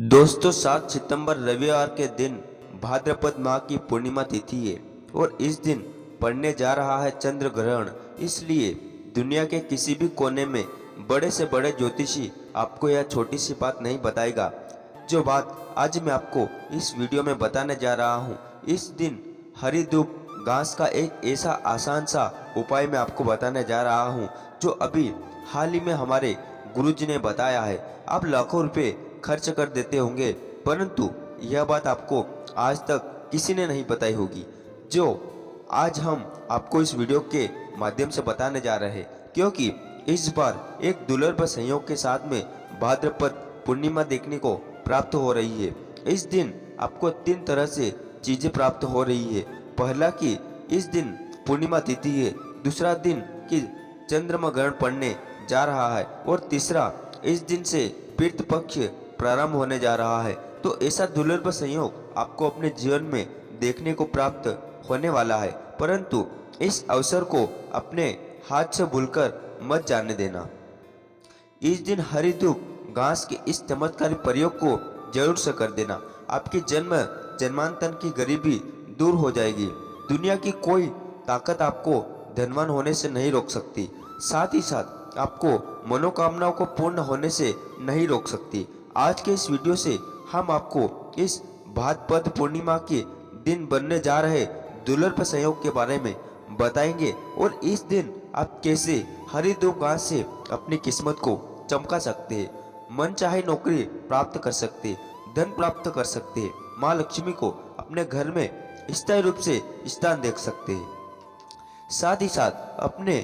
दोस्तों 7 सितंबर रविवार के दिन भाद्रपद माह की पूर्णिमा तिथि है और इस दिन पड़ने जा रहा है चंद्र ग्रहण। इसलिए दुनिया के किसी भी कोने में बड़े से बड़े ज्योतिषी आपको यह छोटी सी बात नहीं बताएगा। जो बात आज मैं आपको इस वीडियो में बताने जा रहा हूँ, इस दिन हरी धूप घास का एक ऐसा आसान सा उपाय मैं आपको बताने जा रहा हूँ जो अभी हाल ही में हमारे गुरुजी ने बताया है। आप लाखों रुपए खर्च कर देते होंगे, परंतु यह बात आपको आज तक किसी ने नहीं बताई होगी, जो आज हम आपको इस वीडियो के माध्यम से बताने जा रहे हैं। क्योंकि इस बार एक दुर्लभ संयोग के साथ में भाद्रपद पूर्णिमा देखने को प्राप्त हो रही है। इस दिन आपको 3 तरह से चीजें प्राप्त हो रही है। पहला कि इस दिन पूर्णिमा तिथि है, दूसरा दिन कि चंद्रमा ग्रहण पड़ने जा रहा है और तीसरा इस दिन से पितृ पक्ष प्रारंभ होने जा रहा है। तो ऐसा दुर्लभ संयोग आपको अपने जीवन में देखने को प्राप्त होने वाला है, परंतु इस अवसर को अपने हाथ से भूलकर मत जाने देना। इस दिन हरी धूप घास के इस चमत्कारी प्रयोग को जरूर से कर देना। आपकी जन्मांतर की गरीबी दूर हो जाएगी। दुनिया की कोई ताकत आपको धनवान होने से नहीं रोक सकती, साथ ही साथ आपको मनोकामनाओं को पूर्ण होने से नहीं रोक सकती। आज के इस वीडियो से हम आपको इस भाद्रपद पूर्णिमा के दिन बनने जा रहे दुर्लभ संयोग के बारे में बताएंगे और इस दिन आप कैसे हरी धूप घास से अपनी किस्मत को चमका सकते हैं, मन चाहे नौकरी प्राप्त कर सकते हैं, धन प्राप्त कर सकते हैं, माँ लक्ष्मी को अपने घर में स्थायी रूप से स्थान दे सकते हैं, साथ ही साथ अपने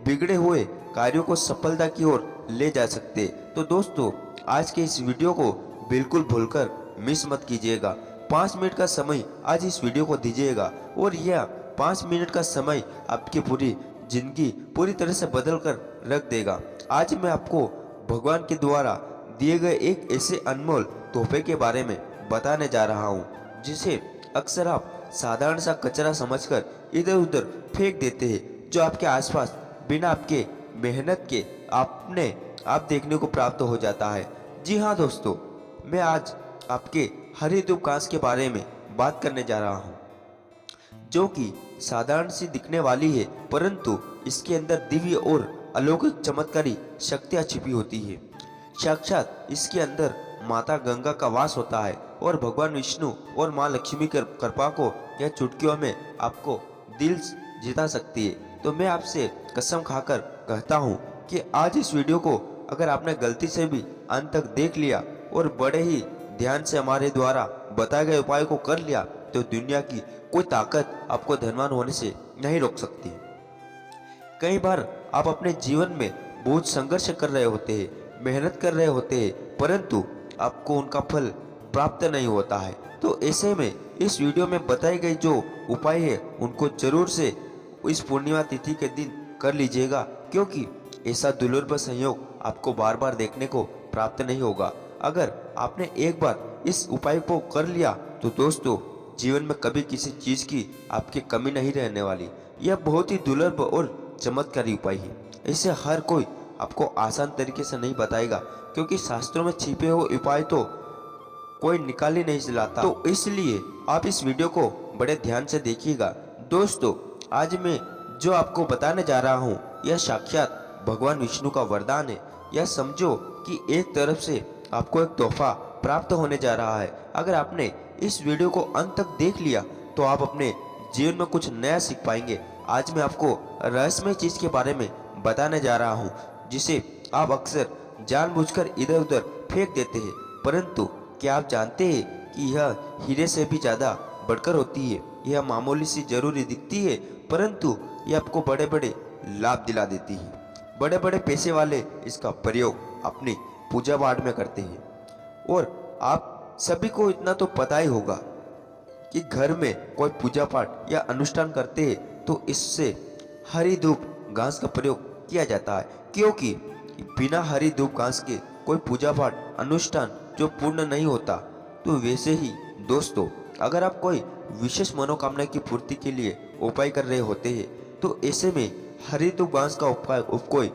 बिगड़े हुए कार्यों को सफलता की ओर ले जा सकते। तो दोस्तों आज के इस वीडियो को बिल्कुल भूलकर मिस मत कीजिएगा। 5 मिनट का समय आज इस वीडियो को दीजिएगा और यह 5 मिनट का समय आपकी पूरी जिंदगी पूरी तरह से बदल कर रख देगा। आज मैं आपको भगवान के द्वारा दिए गए एक ऐसे अनमोल तोहफे के बारे में बताने जा रहा हूँ, जिसे अक्सर आप साधारण सा कचरा समझकर इधर उधर फेंक देते हैं, जो आपके आसपास बिना आपके मेहनत के आप देखने को प्राप्त हो जाता है। जी हाँ दोस्तों, मैं आज आपके हरी धूप घास के बारे में बात करने जा रहा हूँ, जो कि साधारण सी दिखने वाली है, परंतु इसके अंदर दिव्य और अलौकिक चमत्कारी शक्तियाँ छिपी होती है। साक्षात इसके अंदर माता गंगा का वास होता है और भगवान विष्णु और माँ लक्ष्मी की कृपा को यह चुटकियों में आपको दिल जीता सकती है। तो मैं आपसे कसम खाकर कहता हूँ कि आज इस वीडियो को अगर आपने गलती से भी अंत तक देख लिया और बड़े ही ध्यान से हमारे द्वारा बताए गए उपाय को कर लिया, तो दुनिया की कोई ताकत आपको धनवान होने से नहीं रोक सकती। कई बार आप अपने जीवन में बहुत संघर्ष कर रहे होते हैं, मेहनत कर रहे होते हैं, परंतु आपको उनका फल प्राप्त नहीं होता है। तो ऐसे में इस वीडियो में बताई गई जो उपाय है उनको जरूर से इस पूर्णिमा तिथि के दिन कर लीजिएगा, क्योंकि ऐसा दुर्लभ संयोग आपको बार बार देखने को प्राप्त नहीं होगा। अगर आपने एक बार इस उपाय को कर लिया तो दोस्तों जीवन में कभी किसी चीज की आपकी कमी नहीं रहने वाली। यह बहुत ही दुर्लभ और चमत्कारी उपाय है। इसे हर कोई आपको आसान तरीके से नहीं बताएगा, क्योंकि शास्त्रों में छिपे हुए उपाय तो कोई निकाल ही नहीं लाता। तो इसलिए आप इस वीडियो को बड़े ध्यान से देखिएगा। दोस्तों आज मैं जो आपको बताने जा रहा हूँ यह साक्षात भगवान विष्णु का वरदान है। यह समझो कि एक तरफ से आपको एक तोहफा प्राप्त होने जा रहा है। अगर आपने इस वीडियो को अंत तक देख लिया तो आप अपने जीवन में कुछ नया सीख पाएंगे। आज मैं आपको रहस्यमय चीज के बारे में बताने जा रहा हूँ, जिसे आप अक्सर जानबूझकर इधर उधर फेंक देते हैं, परंतु क्या आप जानते हैं कि यह हीरे से भी ज्यादा बढ़कर होती है। यह मामूली सी जरूरी दिखती है, परंतु यह आपको बड़े बड़े लाभ दिला देती है। बड़े बड़े पैसे वाले इसका प्रयोग अपनी पूजा पाठ में करते हैं, और आप सभी को इतना तो पता ही होगा कि घर में कोई पूजा पाठ या अनुष्ठान करते हैं तो इससे हरी धूप घास का प्रयोग किया जाता है, क्योंकि बिना हरी धूप घास के कोई पूजा पाठ अनुष्ठान जो पूर्ण नहीं होता। तो वैसे ही दोस्तों अगर आप कोई विशेष मनोकामना की पूर्ति के लिए उपाय कर रहे होते हैं, तो ऐसे में हरी धूप घास का उपाय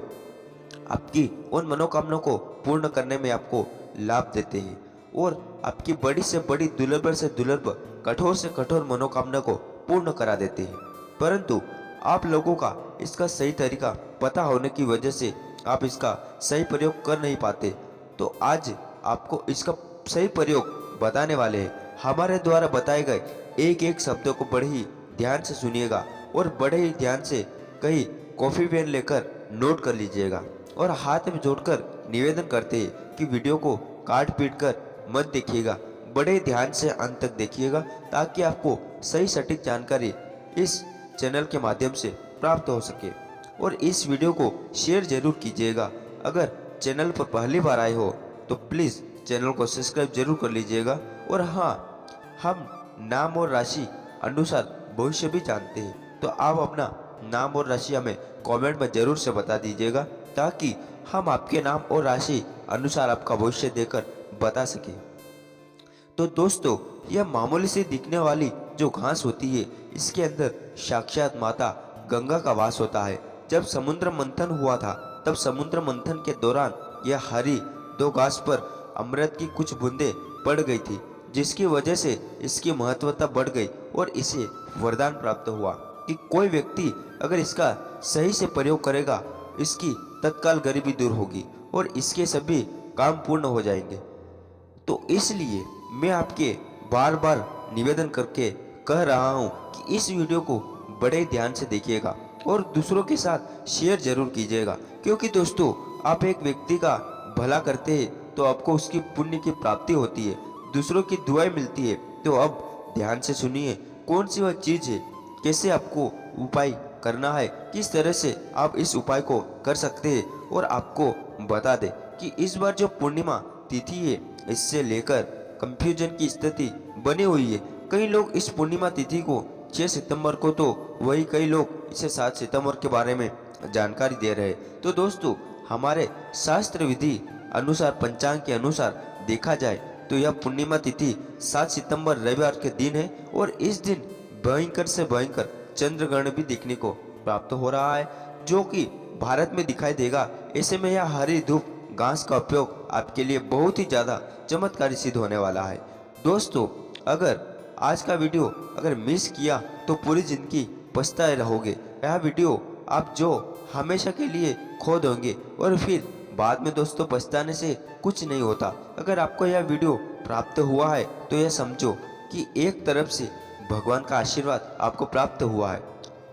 आपकी उन मनोकामनाओं को पूर्ण करने में आपको लाभ देते हैं। और आपकी बड़ी से बड़ी, दुर्लभ से दुर्लभ, कठोर से कठोर मनोकामना को पूर्ण करा देते हैं। परंतु आप लोगों का इसका सही तरीका पता होने की वजह से आप इसका सही प्रयोग कर नहीं पाते। तो आज आपको इसका सही प्रयोग बताने वाले हैं। हमारे द्वारा बताए गए एक एक शब्दों को बड़े ही ध्यान से सुनिएगा और बड़े ही ध्यान से कहीं कॉफी पेन लेकर नोट कर लीजिएगा। और हाथ में जोड़कर निवेदन करते हैं कि वीडियो को काट पीट कर मत देखिएगा, बड़े ध्यान से अंत तक देखिएगा, ताकि आपको सही सटीक जानकारी इस चैनल के माध्यम से प्राप्त हो सके। और इस वीडियो को शेयर जरूर कीजिएगा। अगर चैनल पर पहली बार आए हो तो प्लीज़ चैनल को सब्सक्राइब जरूर कर लीजिएगा। और हाँ, हम नाम और राशि अनुसार भविष्य भी जानते हैं, तो आप अपना नाम और राशि हमें कमेंट में जरूर से बता दीजिएगा, ताकि हम आपके नाम और राशि अनुसार आपका भविष्य देकर बता सकें। तो दोस्तों, यह मामूली से दिखने वाली जो घास होती है, इसके अंदर साक्षात माता गंगा का वास होता है। जब समुद्र मंथन हुआ था, तब समुद्र मंथन के दौरान यह हरी दो घास पर अमृत की कुछ बूंदें पड़ गई थी, जिसकी वजह से इसकी महत्वता बढ़ गई और इसे वरदान प्राप्त हुआ कि कोई व्यक्ति अगर इसका सही से प्रयोग करेगा, इसकी तत्काल गरीबी दूर होगी और इसके सभी काम पूर्ण हो जाएंगे। तो इसलिए मैं आपके बार बार निवेदन करके कह रहा हूँ कि इस वीडियो को बड़े ध्यान से देखिएगा और दूसरों के साथ शेयर जरूर कीजिएगा, क्योंकि दोस्तों, आप एक व्यक्ति का भला करते हैं तो आपको उसकी पुण्य की प्राप्ति होती है, दूसरों की दुआएं मिलती है। तो अब ध्यान से सुनिए कौन सी वह चीज़ है, कैसे आपको उपाय करना है, किस तरह से आप इस उपाय को कर सकते हैं। और आपको बता दें कि इस बार जो पूर्णिमा तिथि है, इससे लेकर कंफ्यूजन की स्थिति बनी हुई है। कई लोग इस पूर्णिमा तिथि को 6 सितंबर को, तो वही कई लोग इसे 7 सितंबर के बारे में जानकारी दे रहे हैं। तो दोस्तों, हमारे शास्त्र विधि अनुसार, पंचांग के अनुसार देखा जाए तो यह पूर्णिमा तिथि 7 सितंबर रविवार के दिन है और इस दिन भयंकर से भयंकर चंद्रग्रहण भी देखने को प्राप्त हो रहा है, जो कि भारत में दिखाई देगा। ऐसे में यह हरी धूप घास का उपयोग आपके लिए बहुत ही ज़्यादा चमत्कारी सिद्ध होने वाला है। दोस्तों, अगर आज का वीडियो अगर मिस किया तो पूरी जिंदगी पछताए रहोगे। यह वीडियो आप जो हमेशा के लिए खो दोगे और फिर बाद में दोस्तों पछताने से कुछ नहीं होता। अगर आपको यह वीडियो प्राप्त हुआ है तो यह समझो कि एक तरफ से भगवान का आशीर्वाद आपको प्राप्त हुआ है।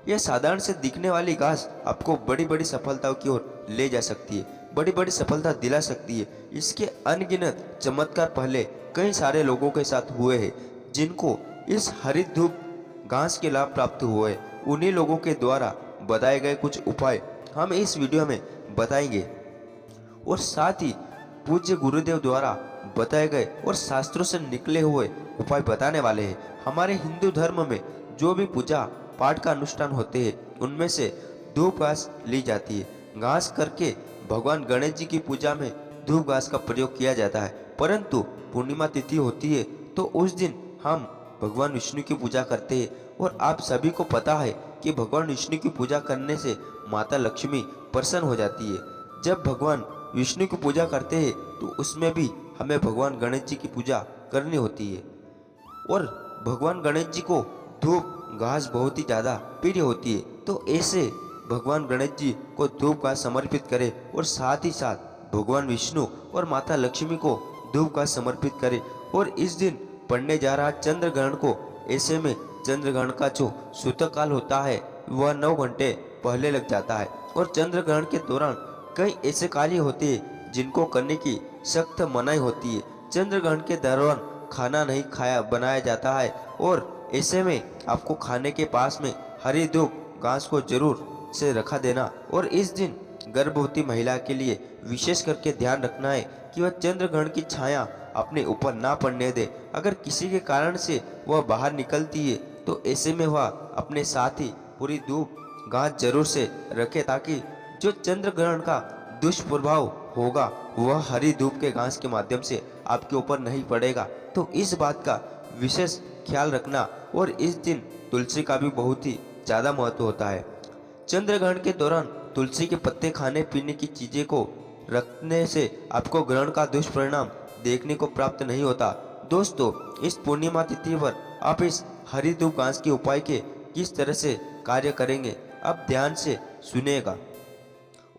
यह साधारण से दिखने वाली घास आपको बड़ी बड़ी सफलताओं की ओर ले जा सकती है, बड़ी बड़ी सफलता दिला सकती है। इसके अनगिनत चमत्कार पहले कई सारे लोगों के साथ हुए हैं, जिनको इस हरित धूप घास के लाभ प्राप्त हुए। उन्हीं लोगों के द्वारा बताए गए कुछ उपाय हम इस वीडियो में बताएंगे और साथ ही पूज्य गुरुदेव द्वारा बताए गए और शास्त्रों से निकले हुए उपाय बताने वाले हैं। हमारे हिंदू धर्म में जो भी पूजा पाठ का अनुष्ठान होते हैं, उनमें से धूप घास ली जाती है। घास करके भगवान गणेश जी की पूजा में धूप घास का प्रयोग किया जाता है। परंतु पूर्णिमा तिथि होती है तो उस दिन हम भगवान विष्णु की पूजा करते हैं और आप सभी को पता है कि भगवान विष्णु की पूजा करने से माता लक्ष्मी प्रसन्न हो जाती है। जब भगवान विष्णु की पूजा करते हैं तो उसमें भी हमें भगवान गणेश जी की पूजा करनी होती है और भगवान गणेश जी को धूप घास बहुत ही ज़्यादा प्रिय होती है। तो ऐसे भगवान गणेश जी को धूप घास समर्पित करें और साथ ही साथ भगवान विष्णु और माता लक्ष्मी को धूप घास समर्पित करें। और इस दिन पड़ने जा रहा चंद्र ग्रहण को, ऐसे में चंद्र ग्रहण का जो सूतकाल होता है वह 9 घंटे पहले लग जाता है और चंद्र ग्रहण के दौरान कई ऐसे कार्य होते हैं जिनको करने की सख्त मनाही होती है। चंद्र ग्रहण के दौरान खाना नहीं बनाया जाता है और ऐसे में आपको खाने के पास में हरी धूप घास को जरूर से रखा देना। और इस दिन गर्भवती महिला के लिए विशेष करके ध्यान रखना है कि वह चंद्र ग्रहण की छाया अपने ऊपर ना पड़ने दे। अगर किसी के कारण से वह बाहर निकलती है तो ऐसे में वह अपने साथ ही पूरी धूप घास जरूर से रखे, ताकि जो चंद्र ग्रहण का दुष्प्रभाव होगा वह हरी धूप के घास के माध्यम से आपके ऊपर नहीं पड़ेगा। तो इस बात का विशेष ख्याल रखना। और इस दिन तुलसी का भी बहुत ही ज़्यादा महत्व होता है। चंद्र ग्रहण के दौरान तुलसी के पत्ते खाने पीने की चीज़ें को रखने से आपको ग्रहण का दुष्परिणाम देखने को प्राप्त नहीं होता। दोस्तों, इस पूर्णिमा तिथि पर आप इस हरी धूप घास के उपाय के किस तरह से कार्य करेंगे, आप ध्यान से सुनिएगा।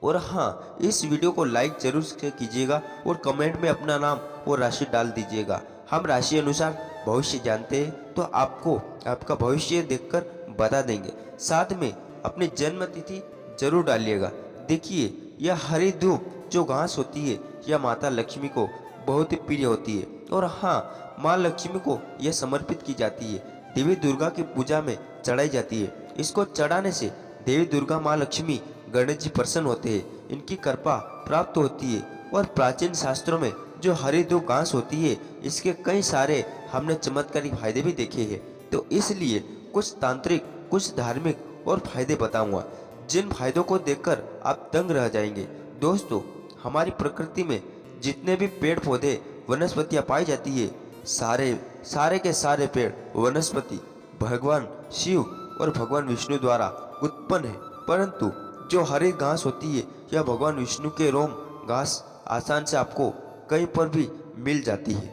और हाँ, इस वीडियो को लाइक जरूर से कीजिएगा और कमेंट में अपना नाम और राशि डाल दीजिएगा। हम राशि अनुसार भविष्य जानते हैं, तो आपको आपका भविष्य देखकर बता देंगे। साथ में अपनी जन्म तिथि जरूर डालिएगा। देखिए, यह हरी धूप जो घास होती है, यह माता लक्ष्मी को बहुत ही प्रिय होती है। और हाँ, माँ लक्ष्मी को यह समर्पित की जाती है, देवी दुर्गा की पूजा में चढ़ाई जाती है। इसको चढ़ाने से देवी दुर्गा, माँ लक्ष्मी, गणेश जी प्रसन्न होते हैं, इनकी कृपा प्राप्त होती है। और प्राचीन शास्त्रों में जो हरी धूप घास होती है, इसके कई सारे हमने चमत्कारी फायदे भी देखे हैं। तो इसलिए कुछ तांत्रिक, कुछ धार्मिक और फायदे बताऊंगा, जिन फायदों को देखकर आप दंग रह जाएंगे। दोस्तों, हमारी प्रकृति में जितने भी पेड़ पौधे वनस्पतियां पाई जाती है, सारे के सारे पेड़ वनस्पति भगवान शिव और भगवान विष्णु द्वारा उत्पन्न है। परंतु जो हरी घास होती है, यह भगवान विष्णु के रोम घास आसान से आपको कहीं पर भी मिल जाती है।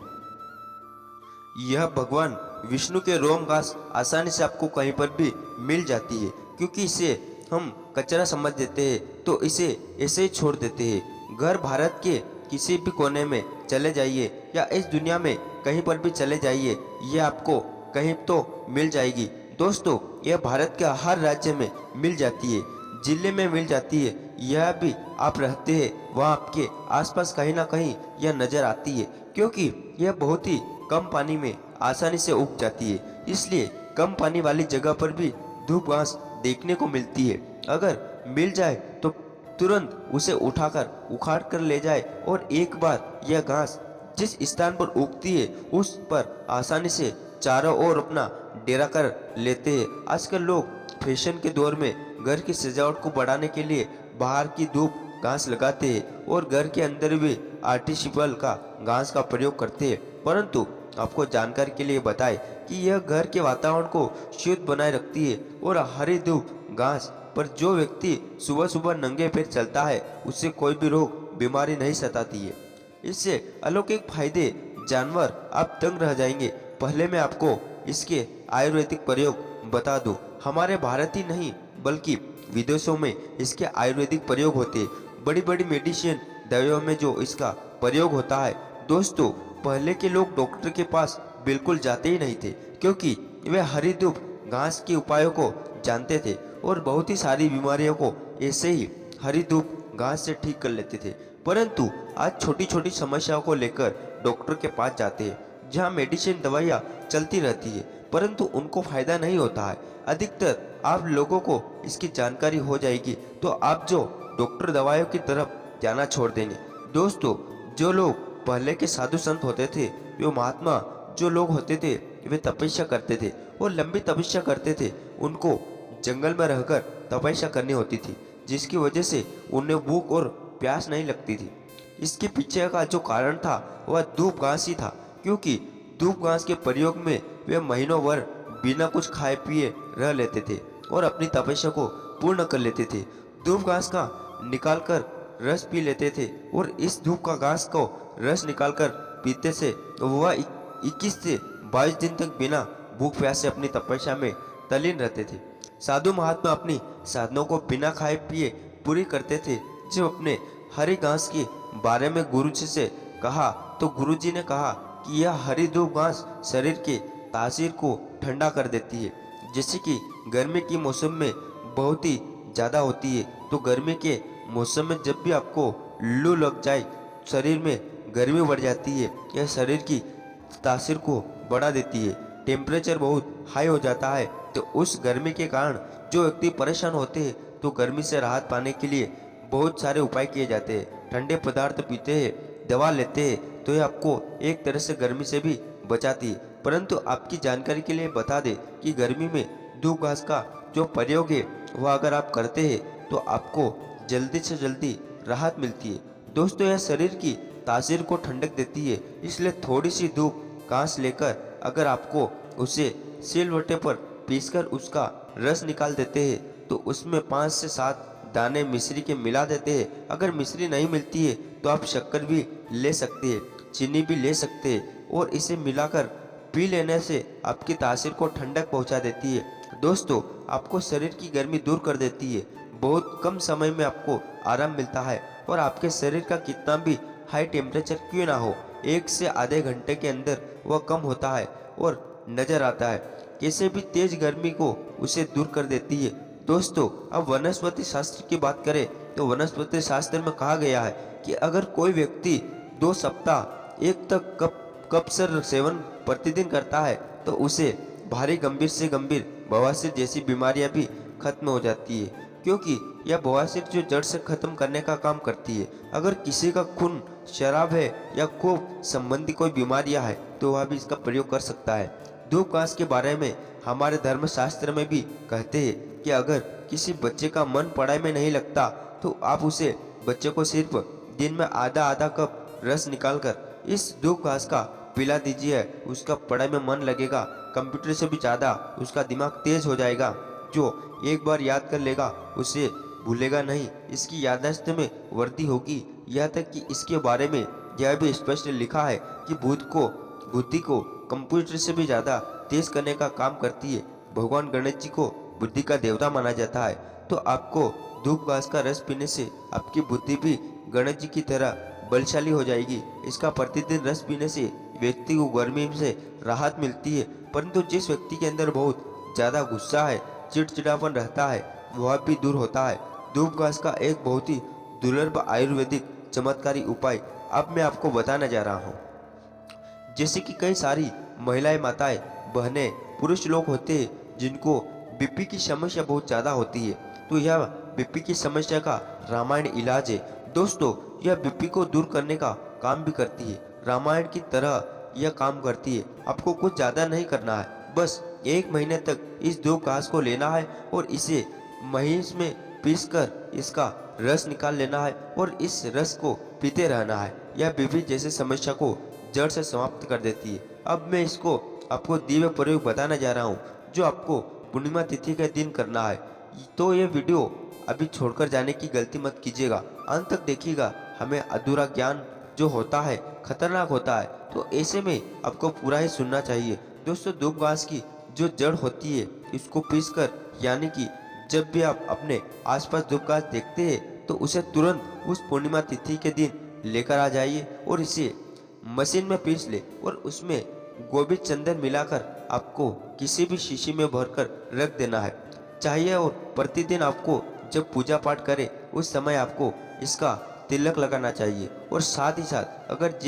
यह भगवान विष्णु के रोम घास आसानी से आपको कहीं पर भी मिल जाती है, क्योंकि इसे हम कचरा समझ देते हैं, तो इसे ऐसे ही छोड़ देते हैं। घर भारत के किसी भी कोने में चले जाइए या इस दुनिया में कहीं पर भी चले जाइए, यह आपको कहीं तो मिल जाएगी। दोस्तों, यह भारत के हर राज्य में मिल जाती है, जिले में मिल जाती है। यह भी आप रहते हैं वहाँ आपके आसपास कहीं ना कहीं यह नजर आती है, क्योंकि यह बहुत ही कम पानी में आसानी से उग जाती है। इसलिए कम पानी वाली जगह पर भी धूप घास देखने को मिलती है। अगर मिल जाए तो तुरंत उसे उठाकर उखाड़ कर ले जाए और एक बार यह घास जिस स्थान पर उगती है उस पर आसानी से चारों ओर अपना डेरा कर लेते हैं। आजकल लोग फैशन के दौर में घर की सजावट को बढ़ाने के लिए बाहर की धूप घास लगाते हैं और घर के अंदर भी आर्टिफिशियल का घास का प्रयोग करते हैं। परंतु आपको जानकारी के लिए बताएं कि यह घर के वातावरण को शुद्ध बनाए रखती है। और हरी धूप घास पर जो व्यक्ति सुबह सुबह नंगे पैर चलता है, उससे कोई भी रोग बीमारी नहीं सताती है। इससे अलौकिक फायदे जानवर आप दंग रह जाएंगे। पहले मैं आपको इसके आयुर्वेदिक प्रयोग बता दूं। हमारे भारत ही नहीं बल्कि विदेशों में इसके आयुर्वेदिक प्रयोग होते हैं। बड़ी बड़ी मेडिसिन दवाइयों में जो इसका प्रयोग होता है। दोस्तों, पहले के लोग डॉक्टर के पास बिल्कुल जाते ही नहीं थे, क्योंकि वे हरी धूप घास के उपायों को जानते थे और बहुत ही सारी बीमारियों को ऐसे ही हरी धूप घास से ठीक कर लेते थे। परंतु आज छोटी छोटी समस्याओं को लेकर डॉक्टर के पास जाते हैं, जहाँ मेडिसिन दवाइयाँ चलती रहती है, परंतु उनको फायदा नहीं होता है। अधिकतर आप लोगों को इसकी जानकारी हो जाएगी तो आप जो डॉक्टर दवाइयों की तरफ जाना छोड़ देंगे। दोस्तों, जो लोग पहले के साधु संत होते थे, वे महात्मा जो लोग होते थे, वे तपस्या करते थे और लंबी तपस्या करते थे। उनको जंगल में रहकर तपस्या करनी होती थी, जिसकी वजह से उन्हें भूख और प्यास नहीं लगती थी। इसके पीछे का जो कारण था वह धूप घास ही था, क्योंकि धूप घास के प्रयोग में वे महीनों भर बिना कुछ खाए पिए रह लेते थे और अपनी तपस्या को पूर्ण कर लेते थे। धूप घास का निकालकर रस पी लेते थे और इस धूप का घास को रस निकालकर पीते से वह 21 से 22 दिन तक बिना भूख प्यास से अपनी तपस्या में तल्लीन रहते थे। साधु महात्मा अपनी साधनों को बिना खाए पिए पूरी करते थे। जब अपने हरी घास के बारे में गुरुजी से कहा तो गुरुजी ने कहा कि यह हरी धूप घास शरीर के तासीर को ठंडा कर देती है। जैसे कि गर्मी के मौसम में बहुत ही ज़्यादा होती है, तो गर्मी के मौसम में जब भी आपको लू लग जाए, शरीर में गर्मी बढ़ जाती है, यह शरीर की तासीर को बढ़ा देती है। टेम्परेचर बहुत हाई हो जाता है, तो उस गर्मी के कारण जो व्यक्ति परेशान होते हैं, तो गर्मी से राहत पाने के लिए बहुत सारे उपाय किए जाते हैं। ठंडे पदार्थ पीते हैं, दवा लेते हैं, तो यह आपको एक तरह से गर्मी से भी बचाती है। परंतु आपकी जानकारी के लिए बता दें कि गर्मी में धूप घास का जो प्रयोग है वह अगर आप करते हैं तो आपको जल्दी से जल्दी राहत मिलती है। दोस्तों, यह शरीर की तासीर को ठंडक देती है, इसलिए थोड़ी सी धूप घास लेकर अगर आपको उसे सिलवट्टे पर पीसकर उसका रस निकाल देते हैं तो उसमें 5 से 7 दाने मिश्री के मिला देते हैं। अगर मिश्री नहीं मिलती है तो आप शक्कर भी ले सकते हैं। चीनी भी ले सकते हैं और इसे मिलाकर पी लेने से आपकी तासीर को ठंडक पहुंचा देती है। दोस्तों, आपको शरीर की गर्मी दूर कर देती है। बहुत कम समय में आपको आराम मिलता है और आपके शरीर का कितना भी हाई टेम्परेचर क्यों ना हो, 1 से आधे घंटे के अंदर वह कम होता है और नजर आता है। कैसे भी तेज गर्मी को उसे दूर कर देती है। दोस्तों, अब वनस्पति शास्त्र की बात करें तो वनस्पति शास्त्र में कहा गया है कि अगर कोई व्यक्ति 2 सप्ताह 1 तक कपसर सेवन प्रतिदिन करता है तो उसे भारी गंभीर से गंभीर बवासीर जैसी बीमारियां भी खत्म हो जाती है, क्योंकि यह बवासीर जो जड़ से खत्म करने का काम करती है। अगर किसी का खून शराब है या खून संबंधी कोई बीमारियां है तो वह भी इसका प्रयोग कर सकता है। धूप घास के बारे में हमारे धर्मशास्त्र में भी कहते हैं कि अगर किसी बच्चे का मन पढ़ाई में नहीं लगता तो आप उसे बच्चे को सिर्फ दिन में आधा कप रस निकालकर इस धूप घास का पिला दीजिए। उसका पढ़ाई में मन लगेगा, कंप्यूटर से भी ज़्यादा उसका दिमाग तेज हो जाएगा। जो एक बार याद कर लेगा उसे भूलेगा नहीं, इसकी याददाश्त में वृद्धि होगी। यहाँ तक कि इसके बारे में यह भी स्पष्ट लिखा है कि बुद्धि को कंप्यूटर से भी ज़्यादा तेज करने का काम करती है। भगवान गणेश जी को बुद्धि का देवता माना जाता है, तो आपको धूप घास का रस पीने से आपकी बुद्धि भी गणेश जी की तरह बलशाली हो जाएगी। इसका प्रतिदिन रस पीने से व्यक्ति को गर्मी से राहत मिलती है, परंतु जिस व्यक्ति के अंदर बहुत ज़्यादा गुस्सा है, चिड़चिड़ापन रहता है, वह भी दूर होता है। धूप घास का एक बहुत ही दुर्लभ आयुर्वेदिक चमत्कारी उपाय अब मैं आपको बताने जा रहा हूँ। जैसे कि कई सारी महिलाएं, माताएं, बहनें, पुरुष लोग होते हैं जिनको बीपी की समस्या बहुत ज़्यादा होती है, तो यह बीपी की समस्या का रामायण इलाज है। दोस्तों, यह बीपी को दूर करने का काम भी करती है, रामायण की तरह यह काम करती है। आपको कुछ ज़्यादा नहीं करना है, बस 1 महीने तक इस धूप घास को लेना है और इसे महीस में पीसकर इसका रस निकाल लेना है और इस रस को पीते रहना है। यह बीपी जैसे समस्या को जड़ से समाप्त कर देती है। अब मैं इसको आपको दिव्य प्रयोग बताने जा रहा हूँ, जो आपको पूर्णिमा तिथि के दिन करना है। तो ये वीडियो अभी छोड़कर जाने की गलती मत कीजिएगा, अंत तक देखिएगा। हमें अधूरा ज्ञान जो होता है खतरनाक होता है, तो ऐसे में आपको पूरा ही सुनना चाहिए। दोस्तों, धूप घास की जो जड़ होती है इसको पीसकर, यानी कि जब भी आप अपने आसपास धूप घास देखते हैं तो उसे तुरंत उस पूर्णिमा तिथि के दिन लेकर आ जाइए और इसे मशीन में पीस ले और उसमें गोभी चंदन मिलाकर आपको किसी भी शीशी में भरकर रख देना है चाहिए। और प्रतिदिन आपको जब पूजा पाठ करे उस समय आपको इसका तिलक लगाना चाहिए। और साथ ही साथ अगर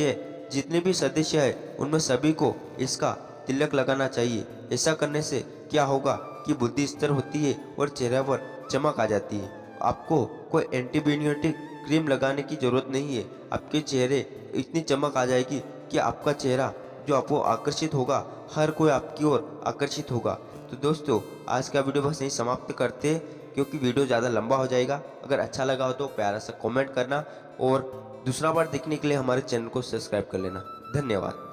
जितने भी सदस्य है उनमें सभी को इसका तिलक लगाना चाहिए। ऐसा करने से क्या होगा कि बुद्धि स्थिर होती है और चेहरे पर चमक आ जाती है। आपको कोई एंटीबायोटिक क्रीम लगाने की जरूरत नहीं है, आपके चेहरे इतनी चमक आ जाएगी कि आपका चेहरा जो आपको आकर्षित होगा, हर कोई आपकी ओर आकर्षित होगा। तो दोस्तों, आज का वीडियो बस यहीं समाप्त करते हैं, क्योंकि वीडियो ज़्यादा लंबा हो जाएगा। अगर अच्छा लगा हो तो प्यारा सा कमेंट करना और दूसरा बार देखने के लिए हमारे चैनल को सब्सक्राइब कर लेना। धन्यवाद।